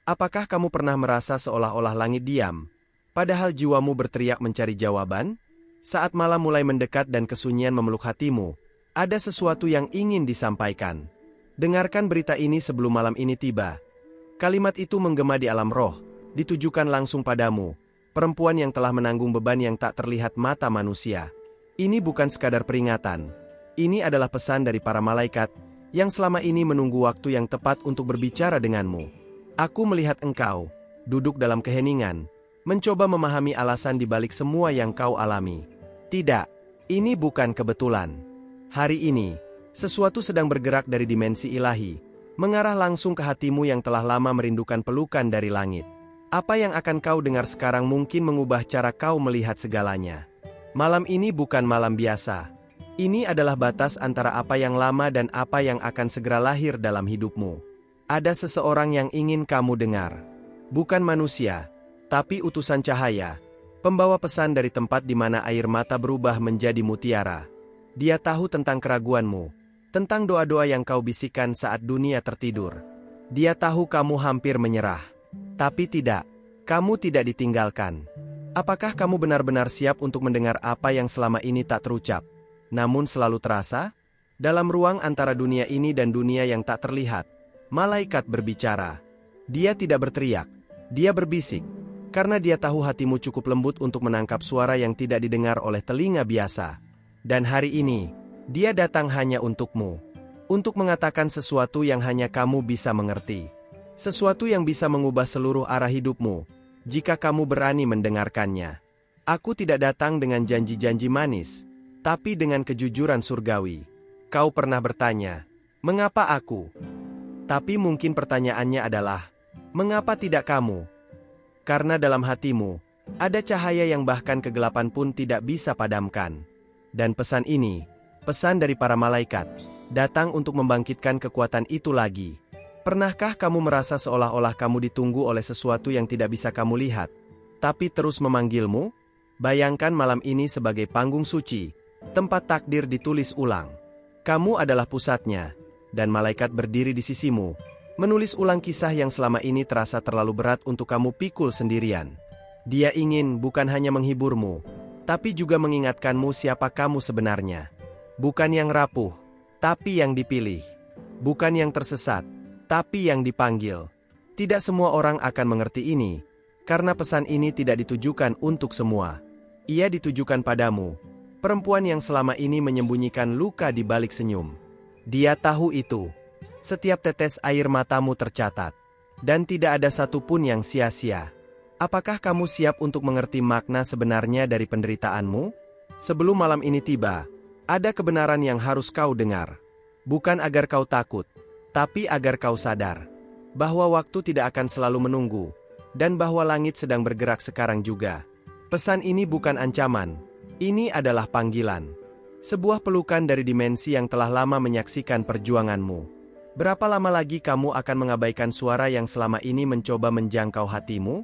Apakah kamu pernah merasa seolah-olah langit diam, padahal jiwamu berteriak mencari jawaban? Saat malam mulai mendekat dan kesunyian memeluk hatimu, ada sesuatu yang ingin disampaikan. Dengarkan berita ini sebelum malam ini tiba. Kalimat itu menggema di alam roh, ditujukan langsung padamu, perempuan yang telah menanggung beban yang tak terlihat mata manusia. Ini bukan sekadar peringatan. Ini adalah pesan dari para malaikat, yang selama ini menunggu waktu yang tepat untuk berbicara denganmu. Aku melihat engkau, duduk dalam keheningan, mencoba memahami alasan di balik semua yang kau alami. Tidak, ini bukan kebetulan. Hari ini, sesuatu sedang bergerak dari dimensi ilahi, mengarah langsung ke hatimu yang telah lama merindukan pelukan dari langit. Apa yang akan kau dengar sekarang mungkin mengubah cara kau melihat segalanya. Malam ini bukan malam biasa. Ini adalah batas antara apa yang lama dan apa yang akan segera lahir dalam hidupmu. Ada seseorang yang ingin kamu dengar. Bukan manusia, tapi utusan cahaya, pembawa pesan dari tempat di mana air mata berubah menjadi mutiara. Dia tahu tentang keraguanmu, tentang doa-doa yang kau bisikan saat dunia tertidur. Dia tahu kamu hampir menyerah. Tapi tidak, kamu tidak ditinggalkan. Apakah kamu benar-benar siap untuk mendengar apa yang selama ini tak terucap, namun selalu terasa? Dalam ruang antara dunia ini dan dunia yang tak terlihat, malaikat berbicara. Dia tidak berteriak, dia berbisik, karena dia tahu hatimu cukup lembut untuk menangkap suara yang tidak didengar oleh telinga biasa. Dan hari ini, dia datang hanya untukmu, untuk mengatakan sesuatu yang hanya kamu bisa mengerti. Sesuatu yang bisa mengubah seluruh arah hidupmu, jika kamu berani mendengarkannya. Aku tidak datang dengan janji-janji manis, tapi dengan kejujuran surgawi. Kau pernah bertanya, mengapa aku? Tapi mungkin pertanyaannya adalah, mengapa tidak kamu? Karena dalam hatimu, ada cahaya yang bahkan kegelapan pun tidak bisa padamkan. Dan pesan ini, pesan dari para malaikat, datang untuk membangkitkan kekuatan itu lagi. Pernahkah kamu merasa seolah-olah kamu ditunggu oleh sesuatu yang tidak bisa kamu lihat, tapi terus memanggilmu? Bayangkan malam ini sebagai panggung suci, tempat takdir ditulis ulang. Kamu adalah pusatnya, dan malaikat berdiri di sisimu, menulis ulang kisah yang selama ini terasa terlalu berat untuk kamu pikul sendirian. Dia ingin bukan hanya menghiburmu, tapi juga mengingatkanmu siapa kamu sebenarnya. Bukan yang rapuh, tapi yang dipilih. Bukan yang tersesat, tapi yang dipanggil. Tidak semua orang akan mengerti ini, karena pesan ini tidak ditujukan untuk semua. Ia ditujukan padamu, perempuan yang selama ini menyembunyikan luka di balik senyum. Dia tahu itu. Setiap tetes air matamu tercatat, dan tidak ada satupun yang sia-sia. Apakah kamu siap untuk mengerti makna sebenarnya dari penderitaanmu? Sebelum malam ini tiba, ada kebenaran yang harus kau dengar. Bukan agar kau takut, tapi agar kau sadar bahwa waktu tidak akan selalu menunggu, dan bahwa langit sedang bergerak sekarang juga. Pesan ini bukan ancaman, ini adalah panggilan. Sebuah pelukan dari dimensi yang telah lama menyaksikan perjuanganmu. Berapa lama lagi kamu akan mengabaikan suara yang selama ini mencoba menjangkau hatimu?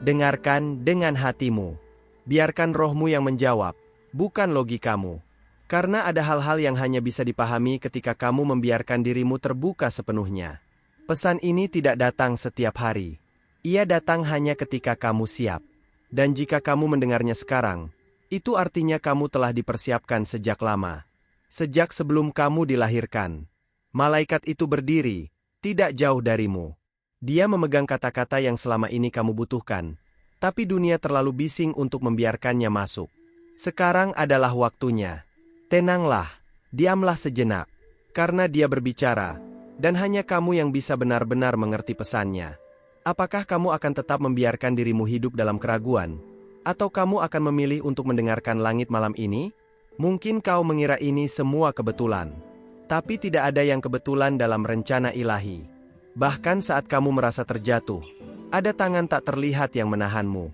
Dengarkan dengan hatimu. Biarkan rohmu yang menjawab, bukan logikamu. Karena ada hal-hal yang hanya bisa dipahami ketika kamu membiarkan dirimu terbuka sepenuhnya. Pesan ini tidak datang setiap hari. Ia datang hanya ketika kamu siap. Dan jika kamu mendengarnya sekarang, itu artinya kamu telah dipersiapkan sejak lama. Sejak sebelum kamu dilahirkan. Malaikat itu berdiri, tidak jauh darimu. Dia memegang kata-kata yang selama ini kamu butuhkan, tapi dunia terlalu bising untuk membiarkannya masuk. Sekarang adalah waktunya. Tenanglah, diamlah sejenak, karena dia berbicara, dan hanya kamu yang bisa benar-benar mengerti pesannya. Apakah kamu akan tetap membiarkan dirimu hidup dalam keraguan, atau kamu akan memilih untuk mendengarkan langit malam ini? Mungkin kau mengira ini semua kebetulan, tapi tidak ada yang kebetulan dalam rencana ilahi. Bahkan saat kamu merasa terjatuh, ada tangan tak terlihat yang menahanmu.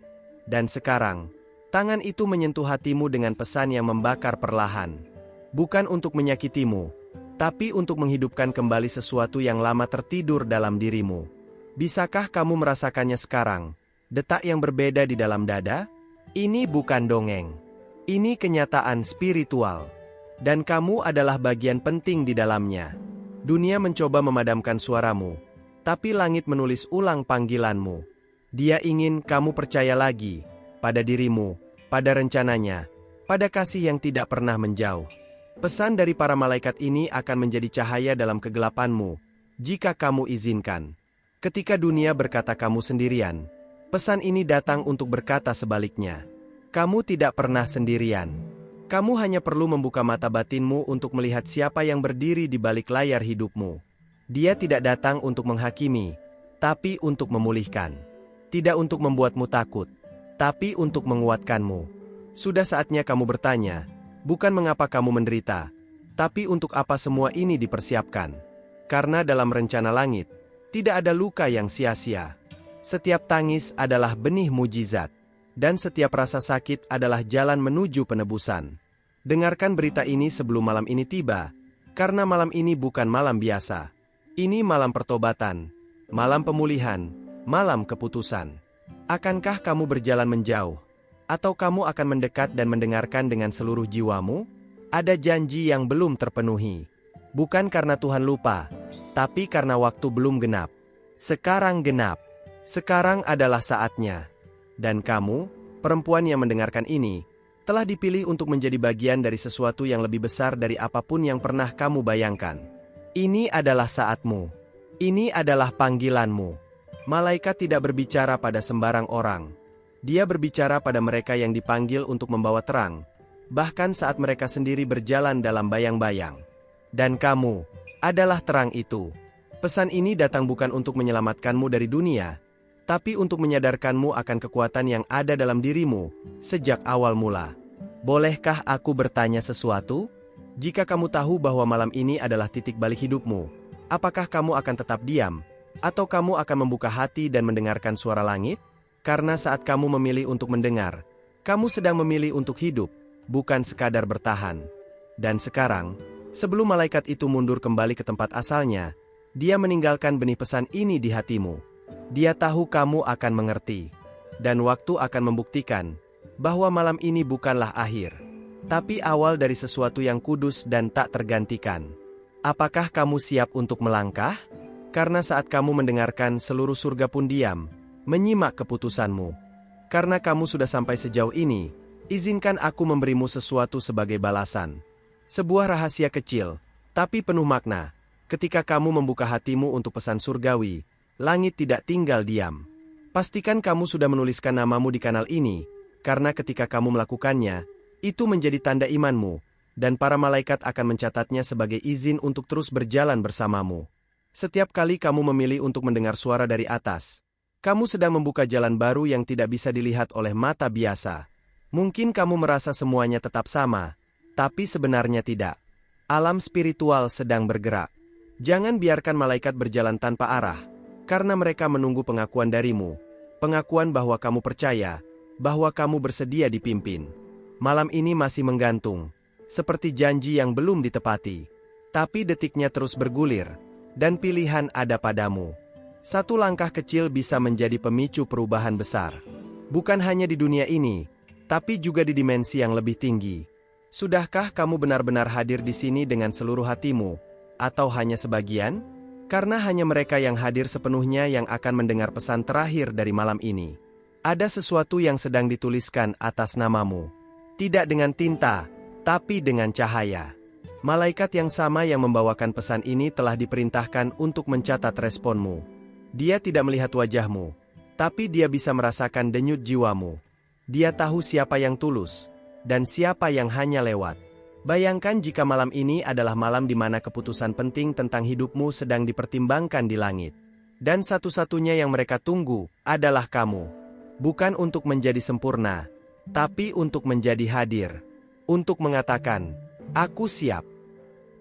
Dan sekarang, tangan itu menyentuh hatimu dengan pesan yang membakar perlahan. Bukan untuk menyakitimu, tapi untuk menghidupkan kembali sesuatu yang lama tertidur dalam dirimu. Bisakah kamu merasakannya sekarang? Detak yang berbeda di dalam dada? Ini bukan dongeng. Ini kenyataan spiritual. Dan kamu adalah bagian penting di dalamnya. Dunia mencoba memadamkan suaramu, Tapi langit menulis ulang panggilanmu. Dia ingin kamu percaya lagi pada dirimu, pada rencananya, pada kasih yang tidak pernah menjauh. Pesan dari para malaikat ini akan menjadi cahaya dalam kegelapanmu, jika kamu izinkan. Ketika dunia berkata kamu sendirian, pesan ini datang untuk berkata sebaliknya. Kamu tidak pernah sendirian. Kamu hanya perlu membuka mata batinmu untuk melihat siapa yang berdiri di balik layar hidupmu. Dia tidak datang untuk menghakimi, tapi untuk memulihkan. Tidak untuk membuatmu takut, tapi untuk menguatkanmu. Sudah saatnya kamu bertanya, bukan mengapa kamu menderita, tapi untuk apa semua ini dipersiapkan. Karena dalam rencana langit, tidak ada luka yang sia-sia. Setiap tangis adalah benih mujizat, dan setiap rasa sakit adalah jalan menuju penebusan. Dengarkan berita ini sebelum malam ini tiba, karena malam ini bukan malam biasa. Ini malam pertobatan, malam pemulihan, malam keputusan. Akankah kamu berjalan menjauh? Atau kamu akan mendekat dan mendengarkan dengan seluruh jiwamu? Ada janji yang belum terpenuhi. Bukan karena Tuhan lupa, tapi karena waktu belum genap. Sekarang genap. Sekarang adalah saatnya. Dan kamu, perempuan yang mendengarkan ini, telah dipilih untuk menjadi bagian dari sesuatu yang lebih besar dari apapun yang pernah kamu bayangkan. Ini adalah saatmu. Ini adalah panggilanmu. Malaikat tidak berbicara pada sembarang orang. Dia berbicara pada mereka yang dipanggil untuk membawa terang, bahkan saat mereka sendiri berjalan dalam bayang-bayang. Dan kamu adalah terang itu. Pesan ini datang bukan untuk menyelamatkanmu dari dunia, tapi untuk menyadarkanmu akan kekuatan yang ada dalam dirimu sejak awal mula. Bolehkah aku bertanya sesuatu? Jika kamu tahu bahwa malam ini adalah titik balik hidupmu, apakah kamu akan tetap diam? Atau kamu akan membuka hati dan mendengarkan suara langit? Karena saat kamu memilih untuk mendengar, kamu sedang memilih untuk hidup, bukan sekadar bertahan. Dan sekarang, sebelum malaikat itu mundur kembali ke tempat asalnya, dia meninggalkan benih pesan ini di hatimu. Dia tahu kamu akan mengerti. Dan waktu akan membuktikan bahwa malam ini bukanlah akhir, tapi awal dari sesuatu yang kudus dan tak tergantikan. Apakah kamu siap untuk melangkah? Karena saat kamu mendengarkan, seluruh surga pun diam, menyimak keputusanmu. Karena kamu sudah sampai sejauh ini, izinkan aku memberimu sesuatu sebagai balasan. Sebuah rahasia kecil, tapi penuh makna. Ketika kamu membuka hatimu untuk pesan surgawi, langit tidak tinggal diam. Pastikan kamu sudah menuliskan namamu di kanal ini, karena ketika kamu melakukannya, itu menjadi tanda imanmu, dan para malaikat akan mencatatnya sebagai izin untuk terus berjalan bersamamu. Setiap kali kamu memilih untuk mendengar suara dari atas, kamu sedang membuka jalan baru yang tidak bisa dilihat oleh mata biasa. Mungkin kamu merasa semuanya tetap sama, tapi sebenarnya tidak. Alam spiritual sedang bergerak. Jangan biarkan malaikat berjalan tanpa arah, karena mereka menunggu pengakuan darimu, pengakuan bahwa kamu percaya, bahwa kamu bersedia dipimpin. Malam ini masih menggantung, seperti janji yang belum ditepati. Tapi detiknya terus bergulir, dan pilihan ada padamu. Satu langkah kecil bisa menjadi pemicu perubahan besar. Bukan hanya di dunia ini, tapi juga di dimensi yang lebih tinggi. Sudahkah kamu benar-benar hadir di sini dengan seluruh hatimu, atau hanya sebagian? Karena hanya mereka yang hadir sepenuhnya yang akan mendengar pesan terakhir dari malam ini. Ada sesuatu yang sedang dituliskan atas namamu. Tidak dengan tinta, tapi dengan cahaya. Malaikat yang sama yang membawakan pesan ini telah diperintahkan untuk mencatat responmu. Dia tidak melihat wajahmu, tapi dia bisa merasakan denyut jiwamu. Dia tahu siapa yang tulus, dan siapa yang hanya lewat. Bayangkan jika malam ini adalah malam di mana keputusan penting tentang hidupmu sedang dipertimbangkan di langit. Dan satu-satunya yang mereka tunggu adalah kamu. Bukan untuk menjadi sempurna, tapi untuk menjadi hadir. Untuk mengatakan, aku siap.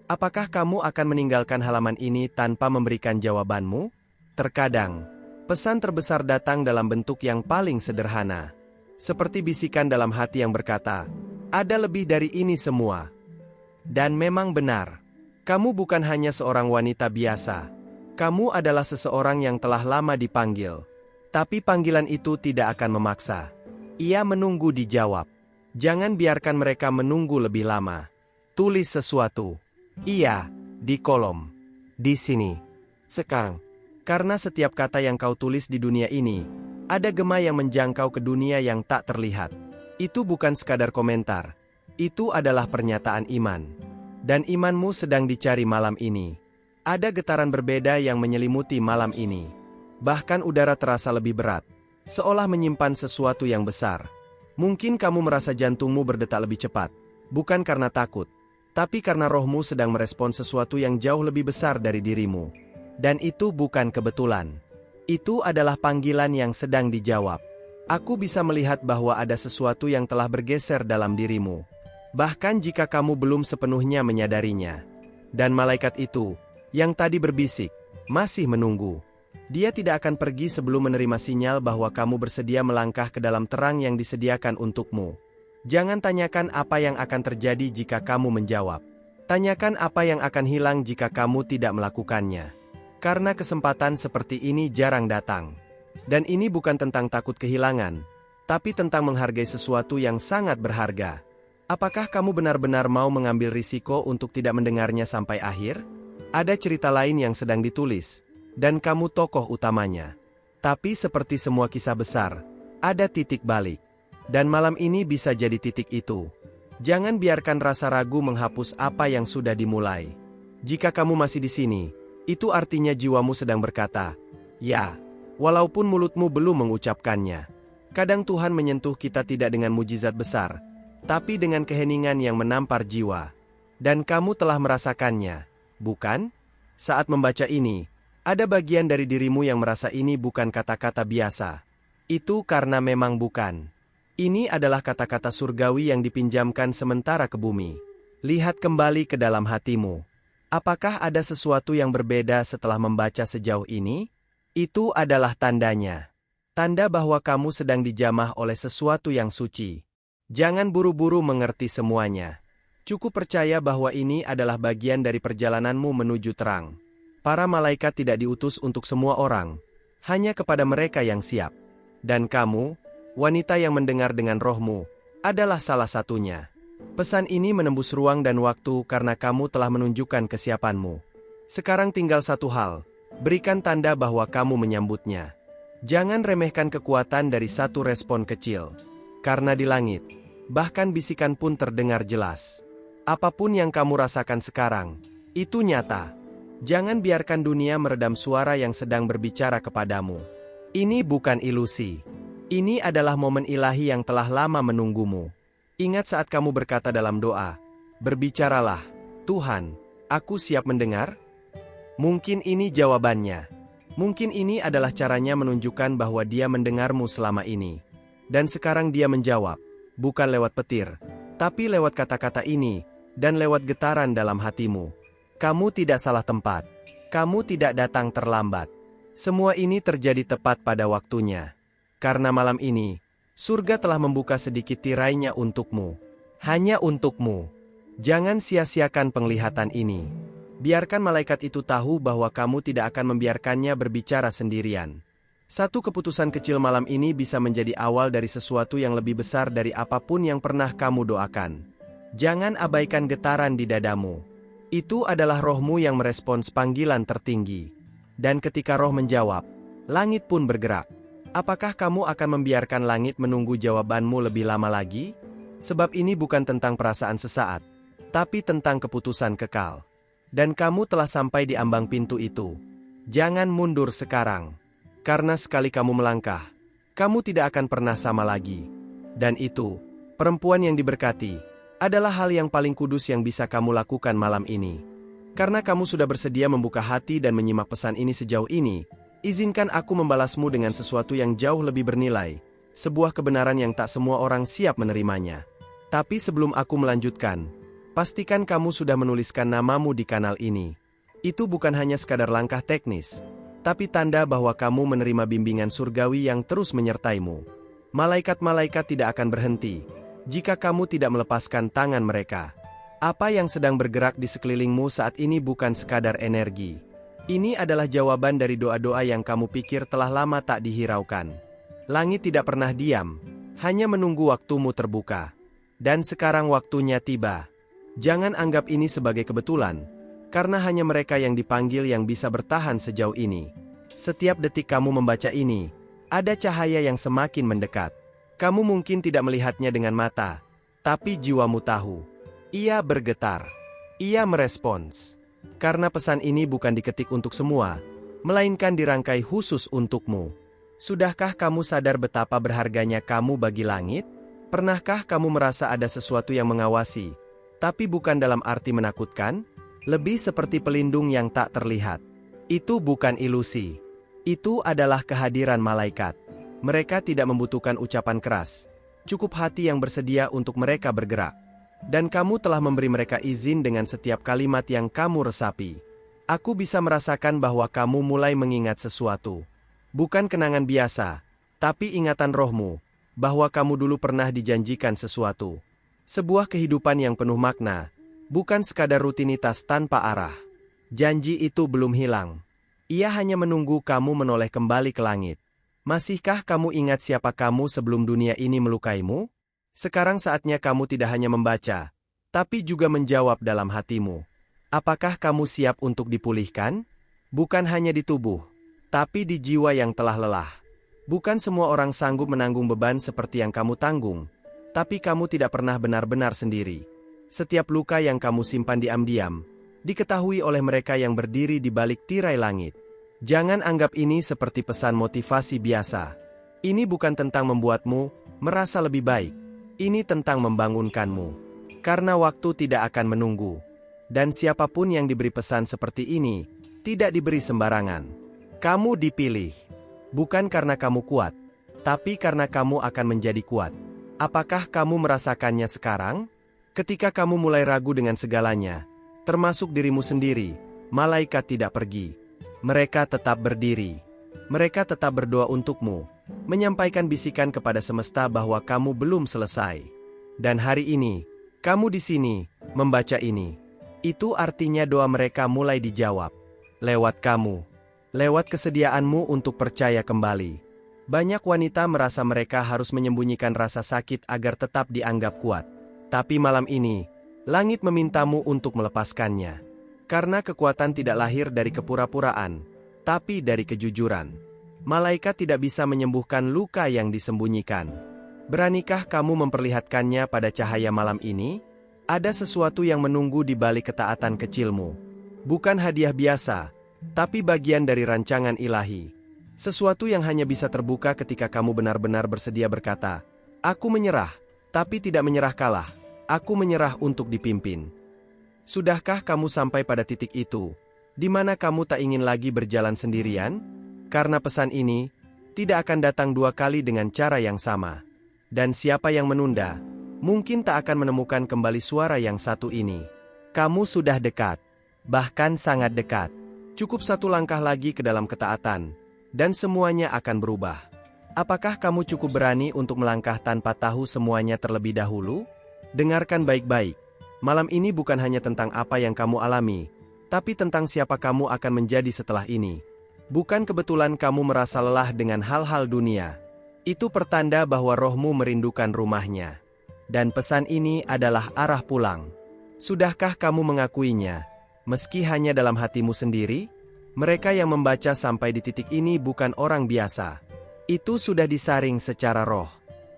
Apakah kamu akan meninggalkan halaman ini tanpa memberikan jawabanmu? Terkadang, pesan terbesar datang dalam bentuk yang paling sederhana. Seperti bisikan dalam hati yang berkata, ada lebih dari ini semua. Dan memang benar, kamu bukan hanya seorang wanita biasa. Kamu adalah seseorang yang telah lama dipanggil. Tapi panggilan itu tidak akan memaksa. Ia menunggu dijawab. Jangan biarkan mereka menunggu lebih lama. Tulis sesuatu. Iya, di kolom. Di sini. Sekarang. Karena setiap kata yang kau tulis di dunia ini, ada gema yang menjangkau ke dunia yang tak terlihat. Itu bukan sekadar komentar. Itu adalah pernyataan iman. Dan imanmu sedang dicari malam ini. Ada getaran berbeda yang menyelimuti malam ini. Bahkan udara terasa lebih berat. Seolah menyimpan sesuatu yang besar. Mungkin kamu merasa jantungmu berdetak lebih cepat. Bukan karena takut. Tapi karena rohmu sedang merespon sesuatu yang jauh lebih besar dari dirimu. Dan itu bukan kebetulan. Itu adalah panggilan yang sedang dijawab. Aku bisa melihat bahwa ada sesuatu yang telah bergeser dalam dirimu. Bahkan jika kamu belum sepenuhnya menyadarinya. Dan malaikat itu, yang tadi berbisik, masih menunggu. Dia tidak akan pergi sebelum menerima sinyal bahwa kamu bersedia melangkah ke dalam terang yang disediakan untukmu. Jangan tanyakan apa yang akan terjadi jika kamu menjawab. Tanyakan apa yang akan hilang jika kamu tidak melakukannya. Karena kesempatan seperti ini jarang datang. Dan ini bukan tentang takut kehilangan, tapi tentang menghargai sesuatu yang sangat berharga. Apakah kamu benar-benar mau mengambil risiko untuk tidak mendengarnya sampai akhir? Ada cerita lain yang sedang ditulis, dan kamu tokoh utamanya. Tapi seperti semua kisah besar, ada titik balik. Dan malam ini bisa jadi titik itu. Jangan biarkan rasa ragu menghapus apa yang sudah dimulai. Jika kamu masih di sini, itu artinya jiwamu sedang berkata, ya, walaupun mulutmu belum mengucapkannya. Kadang Tuhan menyentuh kita tidak dengan mujizat besar, tapi dengan keheningan yang menampar jiwa. Dan kamu telah merasakannya, bukan? Saat membaca ini, ada bagian dari dirimu yang merasa ini bukan kata-kata biasa. Itu karena memang bukan. Ini adalah kata-kata surgawi yang dipinjamkan sementara ke bumi. Lihat kembali ke dalam hatimu. Apakah ada sesuatu yang berbeda setelah membaca sejauh ini? Itu adalah tandanya. Tanda bahwa kamu sedang dijamah oleh sesuatu yang suci. Jangan buru-buru mengerti semuanya. Cukup percaya bahwa ini adalah bagian dari perjalananmu menuju terang. Para malaikat tidak diutus untuk semua orang, hanya kepada mereka yang siap. Dan kamu, wanita yang mendengar dengan rohmu, adalah salah satunya. Pesan ini menembus ruang dan waktu karena kamu telah menunjukkan kesiapanmu. Sekarang tinggal satu hal, berikan tanda bahwa kamu menyambutnya. Jangan remehkan kekuatan dari satu respon kecil. Karena di langit, bahkan bisikan pun terdengar jelas. Apapun yang kamu rasakan sekarang, itu nyata. Jangan biarkan dunia meredam suara yang sedang berbicara kepadamu. Ini bukan ilusi. Ini adalah momen ilahi yang telah lama menunggumu. Ingat saat kamu berkata dalam doa, berbicaralah, Tuhan, aku siap mendengar? Mungkin ini jawabannya. Mungkin ini adalah caranya menunjukkan bahwa dia mendengarmu selama ini. Dan sekarang dia menjawab, bukan lewat petir, tapi lewat kata-kata ini, dan lewat getaran dalam hatimu. Kamu tidak salah tempat. Kamu tidak datang terlambat. Semua ini terjadi tepat pada waktunya. Karena malam ini, surga telah membuka sedikit tirainya untukmu. Hanya untukmu. Jangan sia-siakan penglihatan ini. Biarkan malaikat itu tahu bahwa kamu tidak akan membiarkannya berbicara sendirian. Satu keputusan kecil malam ini bisa menjadi awal dari sesuatu yang lebih besar dari apapun yang pernah kamu doakan. Jangan abaikan getaran di dadamu. Itu adalah rohmu yang merespons panggilan tertinggi. Dan ketika roh menjawab, langit pun bergerak. Apakah kamu akan membiarkan langit menunggu jawabanmu lebih lama lagi? Sebab ini bukan tentang perasaan sesaat, tapi tentang keputusan kekal. Dan kamu telah sampai di ambang pintu itu. Jangan mundur sekarang. Karena sekali kamu melangkah, kamu tidak akan pernah sama lagi. Dan itu, perempuan yang diberkati, adalah hal yang paling kudus yang bisa kamu lakukan malam ini. Karena kamu sudah bersedia membuka hati dan menyimak pesan ini sejauh ini, izinkan aku membalasmu dengan sesuatu yang jauh lebih bernilai, sebuah kebenaran yang tak semua orang siap menerimanya. Tapi sebelum aku melanjutkan, pastikan kamu sudah menuliskan namamu di kanal ini. Itu bukan hanya sekadar langkah teknis, tapi tanda bahwa kamu menerima bimbingan surgawi yang terus menyertaimu. Malaikat-malaikat tidak akan berhenti jika kamu tidak melepaskan tangan mereka. Apa yang sedang bergerak di sekelilingmu saat ini bukan sekadar energi. Ini adalah jawaban dari doa-doa yang kamu pikir telah lama tak dihiraukan. Langit tidak pernah diam, hanya menunggu waktumu terbuka. Dan sekarang waktunya tiba. Jangan anggap ini sebagai kebetulan, karena hanya mereka yang dipanggil yang bisa bertahan sejauh ini. Setiap detik kamu membaca ini, ada cahaya yang semakin mendekat. Kamu mungkin tidak melihatnya dengan mata, tapi jiwamu tahu. Ia bergetar. Ia merespons. Karena pesan ini bukan diketik untuk semua, melainkan dirangkai khusus untukmu. Sudahkah kamu sadar betapa berharganya kamu bagi langit? Pernahkah kamu merasa ada sesuatu yang mengawasi, tapi bukan dalam arti menakutkan? Lebih seperti pelindung yang tak terlihat. Itu bukan ilusi. Itu adalah kehadiran malaikat. Mereka tidak membutuhkan ucapan keras. Cukup hati yang bersedia untuk mereka bergerak. Dan kamu telah memberi mereka izin dengan setiap kalimat yang kamu resapi. Aku bisa merasakan bahwa kamu mulai mengingat sesuatu. Bukan kenangan biasa, tapi ingatan rohmu, bahwa kamu dulu pernah dijanjikan sesuatu. Sebuah kehidupan yang penuh makna, bukan sekadar rutinitas tanpa arah. Janji itu belum hilang. Ia hanya menunggu kamu menoleh kembali ke langit. Masihkah kamu ingat siapa kamu sebelum dunia ini melukaimu? Sekarang saatnya kamu tidak hanya membaca, tapi juga menjawab dalam hatimu. Apakah kamu siap untuk dipulihkan? Bukan hanya di tubuh, tapi di jiwa yang telah lelah. Bukan semua orang sanggup menanggung beban seperti yang kamu tanggung, tapi kamu tidak pernah benar-benar sendiri. Setiap luka yang kamu simpan diam-diam, diketahui oleh mereka yang berdiri di balik tirai langit. Jangan anggap ini seperti pesan motivasi biasa. Ini bukan tentang membuatmu merasa lebih baik. Ini tentang membangunkanmu. Karena waktu tidak akan menunggu. Dan siapapun yang diberi pesan seperti ini, tidak diberi sembarangan. Kamu dipilih. Bukan karena kamu kuat, tapi karena kamu akan menjadi kuat. Apakah kamu merasakannya sekarang? Ketika kamu mulai ragu dengan segalanya, termasuk dirimu sendiri, malaikat tidak pergi. Mereka tetap berdiri. Mereka tetap berdoa untukmu, menyampaikan bisikan kepada semesta bahwa kamu belum selesai. Dan hari ini, kamu di sini, membaca ini. Itu artinya doa mereka mulai dijawab. Lewat kamu. Lewat kesediaanmu untuk percaya kembali. Banyak wanita merasa mereka harus menyembunyikan rasa sakit agar tetap dianggap kuat. Tapi malam ini, langit memintamu untuk melepaskannya. Karena kekuatan tidak lahir dari kepura-puraan, tapi dari kejujuran. Malaikat tidak bisa menyembuhkan luka yang disembunyikan. Beranikah kamu memperlihatkannya pada cahaya malam ini? Ada sesuatu yang menunggu di balik ketaatan kecilmu. Bukan hadiah biasa, tapi bagian dari rancangan ilahi. Sesuatu yang hanya bisa terbuka ketika kamu benar-benar bersedia berkata, "Aku menyerah, tapi tidak menyerah kalah. Aku menyerah untuk dipimpin." Sudahkah kamu sampai pada titik itu, di mana kamu tak ingin lagi berjalan sendirian? Karena pesan ini tidak akan datang dua kali dengan cara yang sama. Dan siapa yang menunda, mungkin tak akan menemukan kembali suara yang satu ini. Kamu sudah dekat, bahkan sangat dekat. Cukup satu langkah lagi ke dalam ketaatan, dan semuanya akan berubah. Apakah kamu cukup berani untuk melangkah tanpa tahu semuanya terlebih dahulu? Dengarkan baik-baik. Malam ini bukan hanya tentang apa yang kamu alami, tapi tentang siapa kamu akan menjadi setelah ini. Bukan kebetulan kamu merasa lelah dengan hal-hal dunia. Itu pertanda bahwa rohmu merindukan rumahnya. Dan pesan ini adalah arah pulang. Sudahkah kamu mengakuinya? Meski hanya dalam hatimu sendiri? Mereka yang membaca sampai di titik ini bukan orang biasa. Itu sudah disaring secara roh.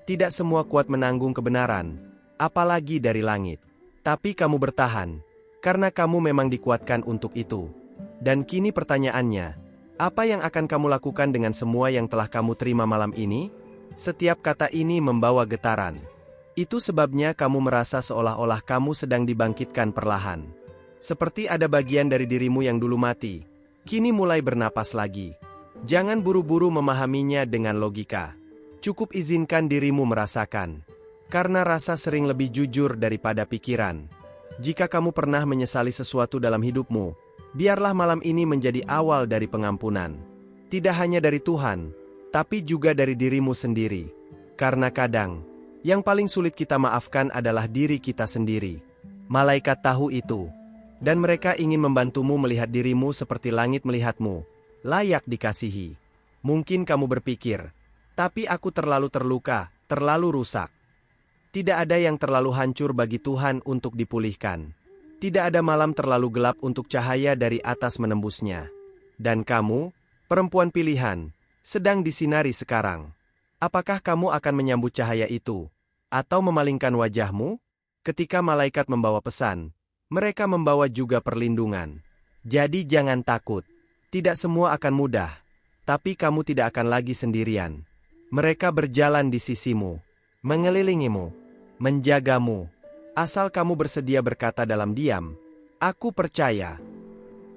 Tidak semua kuat menanggung kebenaran, apalagi dari langit. Tapi kamu bertahan, karena kamu memang dikuatkan untuk itu. Dan kini pertanyaannya, apa yang akan kamu lakukan dengan semua yang telah kamu terima malam ini? Setiap kata ini membawa getaran. Itu sebabnya kamu merasa seolah-olah kamu sedang dibangkitkan perlahan. Seperti ada bagian dari dirimu yang dulu mati, kini mulai bernapas lagi. Jangan buru-buru memahaminya dengan logika. Cukup izinkan dirimu merasakan. Karena rasa sering lebih jujur daripada pikiran. Jika kamu pernah menyesali sesuatu dalam hidupmu, biarlah malam ini menjadi awal dari pengampunan. Tidak hanya dari Tuhan, tapi juga dari dirimu sendiri. Karena kadang, yang paling sulit kita maafkan adalah diri kita sendiri. Malaikat tahu itu. Dan mereka ingin membantumu melihat dirimu seperti langit melihatmu, layak dikasihi. Mungkin kamu berpikir, tapi aku terlalu terluka, terlalu rusak. Tidak ada yang terlalu hancur bagi Tuhan untuk dipulihkan. Tidak ada malam terlalu gelap untuk cahaya dari atas menembusnya. Dan kamu, perempuan pilihan, sedang disinari sekarang. Apakah kamu akan menyambut cahaya itu, atau memalingkan wajahmu? Ketika malaikat membawa pesan, mereka membawa juga perlindungan. Jadi jangan takut. Tidak semua akan mudah, tapi kamu tidak akan lagi sendirian. Mereka berjalan di sisimu, mengelilingimu, menjagamu. Asal kamu bersedia berkata dalam diam, "Aku percaya."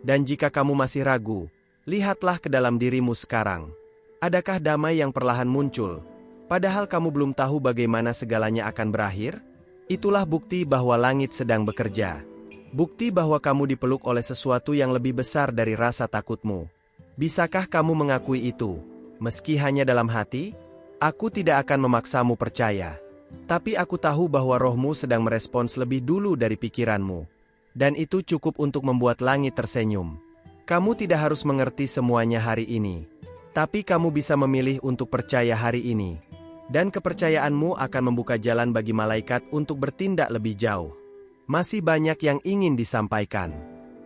Dan jika kamu masih ragu, lihatlah ke dalam dirimu sekarang. Adakah damai yang perlahan muncul, padahal kamu belum tahu bagaimana segalanya akan berakhir? Itulah bukti bahwa langit sedang bekerja. Bukti bahwa kamu dipeluk oleh sesuatu yang lebih besar dari rasa takutmu. Bisakah kamu mengakui itu? Meski hanya dalam hati, aku tidak akan memaksamu percaya. Tapi aku tahu bahwa rohmu sedang merespons lebih dulu dari pikiranmu. Dan itu cukup untuk membuat langit tersenyum. Kamu tidak harus mengerti semuanya hari ini. Tapi kamu bisa memilih untuk percaya hari ini. Dan kepercayaanmu akan membuka jalan bagi malaikat untuk bertindak lebih jauh. Masih banyak yang ingin disampaikan.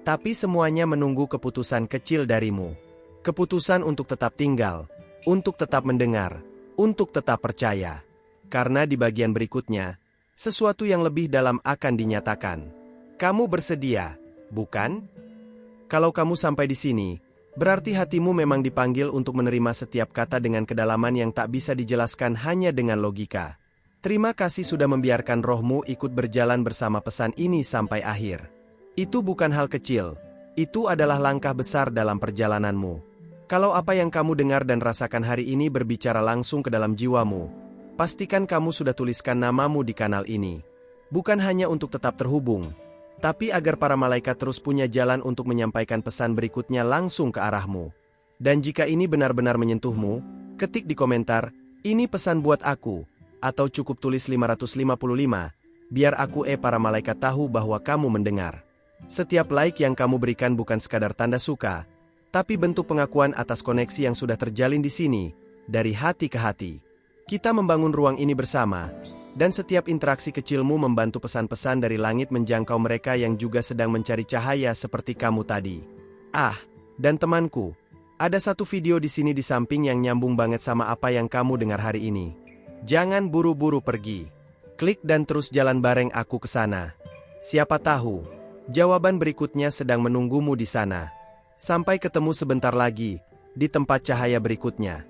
Tapi semuanya menunggu keputusan kecil darimu. Keputusan untuk tetap tinggal, untuk tetap mendengar, untuk tetap percaya. Karena di bagian berikutnya, sesuatu yang lebih dalam akan dinyatakan. Kamu bersedia, bukan? Kalau kamu sampai di sini, berarti hatimu memang dipanggil untuk menerima setiap kata dengan kedalaman yang tak bisa dijelaskan hanya dengan logika. Terima kasih sudah membiarkan rohmu ikut berjalan bersama pesan ini sampai akhir. Itu bukan hal kecil, itu adalah langkah besar dalam perjalananmu. Kalau apa yang kamu dengar dan rasakan hari ini berbicara langsung ke dalam jiwamu, pastikan kamu sudah tuliskan namamu di kanal ini. Bukan hanya untuk tetap terhubung, tapi agar para malaikat terus punya jalan untuk menyampaikan pesan berikutnya langsung ke arahmu. Dan jika ini benar-benar menyentuhmu, ketik di komentar, "Ini pesan buat aku," atau cukup tulis 555, biar aku para malaikat tahu bahwa kamu mendengar. Setiap like yang kamu berikan bukan sekadar tanda suka, tapi bentuk pengakuan atas koneksi yang sudah terjalin di sini, dari hati ke hati. Kita membangun ruang ini bersama, dan setiap interaksi kecilmu membantu pesan-pesan dari langit menjangkau mereka yang juga sedang mencari cahaya seperti kamu tadi. Dan temanku, ada satu video di sini di samping yang nyambung banget sama apa yang kamu dengar hari ini. Jangan buru-buru pergi. Klik dan terus jalan bareng aku ke sana. Siapa tahu, jawaban berikutnya sedang menunggumu di sana. Sampai ketemu sebentar lagi, di tempat cahaya berikutnya.